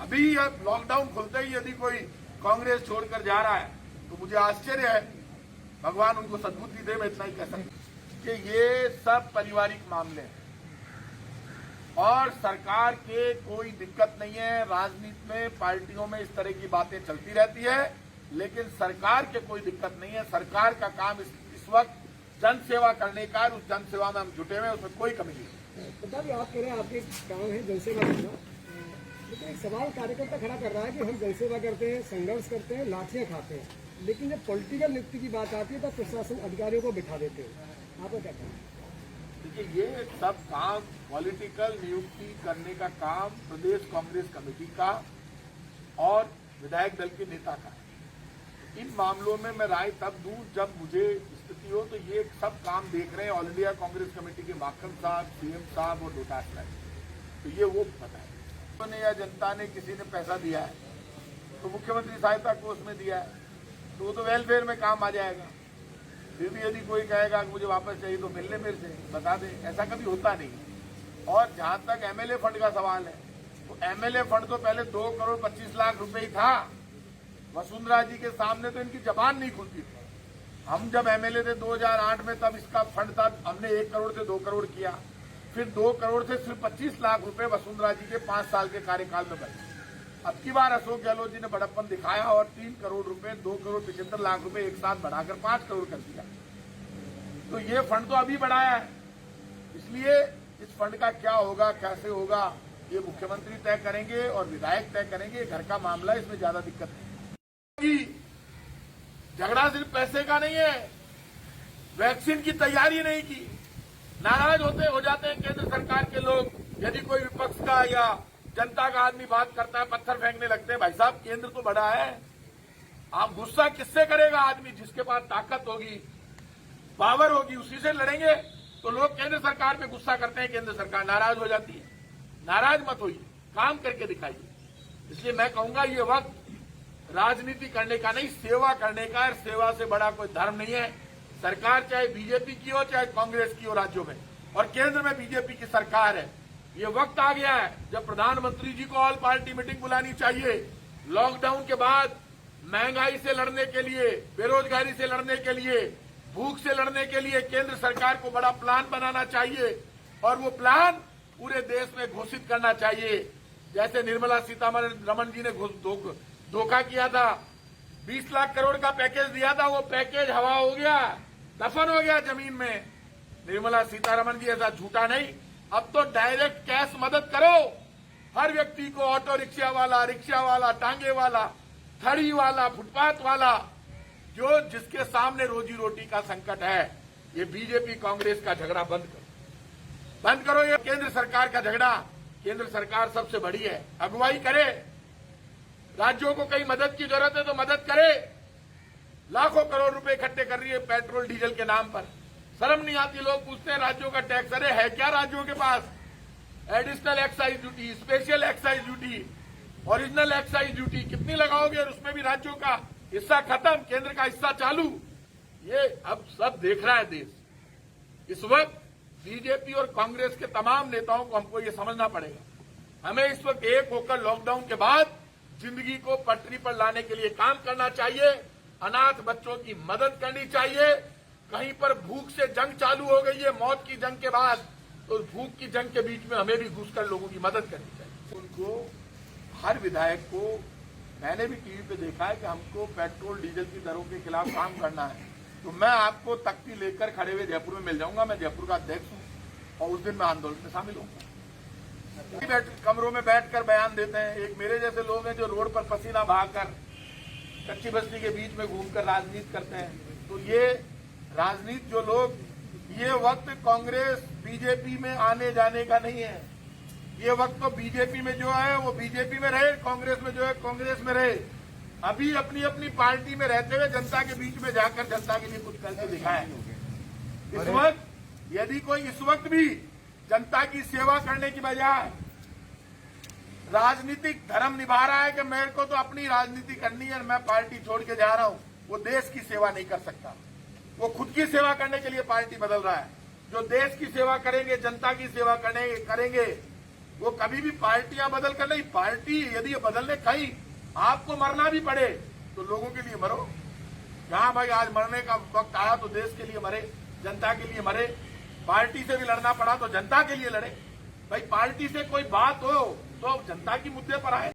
अभी अब लॉकडाउन खुलते ही यदि कोई कांग्रेस छोड़कर जा रहा है तो मुझे आश्चर्य है, भगवान उनको सद्बुद्धि दे, मैं इतना ही कह सकता हूं कि ये सब पारिवारिक मामले हैं और सरकार के कोई दिक्कत नहीं है। राजनीति में पार्टियों में इस तरह की बातें चलती रहती है, लेकिन सरकार के कोई दिक्कत नहीं है। सरकार का काम इस वक्त जन सेवा करने का, उस जन सेवा में हम जुटे हुए हैं, उसमें कोई कमी नहीं है। पता भी आप कह रहे हैं आपके काम है जनसेवा करना, लेकिन एक सवाल कार्यकर्ता खड़ा कर रहा है कि हम जनसेवा करते हैं, संघर्ष करते हैं, लाठियां खाते हैं, लेकिन जब पॉलिटिकल नियुक्ति की बात आती है तो प्रशासन अधिकारियों को बिठा देते हैं। आपको क्या कहना है? देखिए, ये सब काम पॉलिटिकल नियुक्ति करने का काम प्रदेश कांग्रेस कमेटी का और विधायक दल के नेता का है। इन मामलों में मैं राय तब दूं जब मुझे स्थिति हो। तो ये सब काम देख रहे हैं ऑल इंडिया कांग्रेस कमेटी के माखन साहब, सीएम साहब और लोटास साहब, तो ये वो पता है। तो या जनता ने किसी ने पैसा दिया है तो मुख्यमंत्री सहायता कोष में दिया है तो वो तो वेलफेयर में काम आ जाएगा। फिर भी यदि कोई कहेगा कि मुझे वापस चाहिए तो मिलने मेरे से बता दें, ऐसा कभी होता नहीं। और जहां तक एमएलए फंड का सवाल है तो एमएलए फंड तो पहले 2 करोड़ 25 लाख रुपए ही था। वसुंधरा जी के सामने तो इनकी जबान नहीं खुलती थी। हम जब एमएलए थे 2008 में, तब इसका फंड था, हमने 1 करोड़ से 2 करोड़ किया, फिर 2 करोड़ से सिर्फ 25 लाख रुपए वसुंधरा जी के 5 साल के कार्यकाल में बचे। अब की बार अशोक गहलोत जी ने बड़प्पन दिखाया और 3 करोड़ रुपए, 2 करोड़ 75 लाख रुपए एक साथ बढ़ाकर 5 करोड़ कर दिया। तो ये फंड तो अभी बढ़ाया है, इसलिए इस फंड का क्या होगा, कैसे होगा, ये मुख्यमंत्री तय करेंगे और विधायक तय करेंगे। घर का मामला, इसमें ज्यादा दिक्कत नहीं। झगड़ा सिर्फ पैसे का नहीं है, वैक्सीन की तैयारी नहीं की, नाराज हो जाते हैं केंद्र सरकार के लोग। यदि कोई विपक्ष का या जनता का आदमी बात करता है, पत्थर फेंकने लगते हैं। भाई साहब, केंद्र तो बड़ा है, आप गुस्सा किससे करेगा? आदमी जिसके पास ताकत होगी, पावर होगी, उसी से लड़ेंगे। तो लोग केंद्र सरकार पे गुस्सा करते हैं, केंद्र सरकार नाराज हो जाती है। नाराज मत होइए, काम करके दिखाइए। इसलिए मैं कहूंगा ये वक्त राजनीति करने का नहीं, सेवा करने का। सेवा से बड़ा कोई धर्म नहीं है। सरकार चाहे बीजेपी की हो चाहे कांग्रेस की हो राज्यों में, और केंद्र में बीजेपी की सरकार है। ये वक्त आ गया है जब प्रधानमंत्री जी को ऑल पार्टी मीटिंग बुलानी चाहिए। लॉकडाउन के बाद महंगाई से लड़ने के लिए, बेरोजगारी से लड़ने के लिए, भूख से लड़ने के लिए केंद्र सरकार को बड़ा प्लान बनाना चाहिए और वो प्लान पूरे देश में घोषित करना चाहिए। जैसे निर्मला सीतारमण जी ने धोखा किया था, 20 लाख करोड़ का पैकेज दिया था, वो पैकेज हवा हो गया, दफन हो गया जमीन में। निर्मला सीतारमण जी ऐसा झूठा नहीं, अब तो डायरेक्ट कैश मदद करो हर व्यक्ति को। ऑटो रिक्शा वाला, टांगे वाला, थड़ी वाला, फुटपाथ वाला, जो जिसके सामने रोजी रोटी का संकट है। ये बीजेपी कांग्रेस का झगड़ा बंद करो। ये केंद्र सरकार का झगड़ा। केंद्र सरकार सबसे बड़ी है, अगुवाई करे। राज्यों को कहीं मदद की जरूरत है तो मदद करे। लाखों करोड़ रुपए इकट्ठे कर रही है पेट्रोल डीजल के नाम पर। शर्म नहीं आती? लोग पूछते हैं राज्यों का टैक्स, अरे है क्या राज्यों के पास? Additional excise duty, special excise duty, original excise duty कितनी लगाओगे? और उसमें भी राज्यों का हिस्सा खत्म, केंद्र का हिस्सा चालू। ये अब सब देख रहा है देश। इस वक्त बीजेपी और कांग्रेस के तमाम नेताओं को हमको ये समझना पड़ेगा। हमें इस वक्त एक होकर लॉकडाउन के बाद जिंदगी को पटरी पर लाने के लिए काम करना चाहिए। अनाथ बच्चों की मदद करनी चाहिए। कहीं पर भूख से जंग चालू हो गई है, मौत की जंग के बाद, तो भूख की जंग के बीच में हमें भी घुसकर लोगों की मदद करनी चाहिए। उनको, हर विधायक को, मैंने भी टीवी पे देखा है कि हमको पेट्रोल डीजल की दरों के खिलाफ काम करना है। तो मैं आपको तख्ती लेकर खड़े हुए जयपुर में मिल जाऊंगा। मैं जयपुर का अध्यक्ष हूं और उस दिन मैं आंदोलन में शामिल होऊंगा। कमरों में बैठकर बयान देते हैं। एक मेरे जैसे लोग हैं जो रोड पर पसीना बहाकर कच्ची बस्ती के बीच में घूमकर राजनीति करते हैं। तो ये राजनीति जो लोग, ये वक्त कांग्रेस बीजेपी में आने जाने का नहीं है। ये वक्त तो बीजेपी में जो है वो बीजेपी में रहे, कांग्रेस में जो है कांग्रेस में रहे। अभी अपनी अपनी पार्टी में रहते हुए जनता के बीच में जाकर जनता के लिए कुछ करके दिखाए। इस वक्त यदि कोई इस वक्त भी जनता की सेवा करने की बजाय राजनीतिक धर्म निभा रहा है कि मेरे को तो अपनी राजनीति करनी है, मैं पार्टी छोड़ के जा रहा हूं, वो देश की सेवा नहीं कर सकता। वो खुद की सेवा करने के लिए पार्टी बदल रहा है। जो देश की सेवा करेंगे, जनता की सेवा करेंगे, वो कभी भी पार्टियां बदल कर नहीं, पार्टी यदि ये बदलने कहीं आपको मरना भी पड़े तो लोगों के लिए मरो। जहां भाई आज मरने का वक्त आया तो देश के लिए मरे, जनता के लिए मरे। पार्टी से भी लड़ना पड़ा तो जनता के लिए लड़े। भाई पार्टी से कोई बात हो तो जनता की मुद्दे पर आए।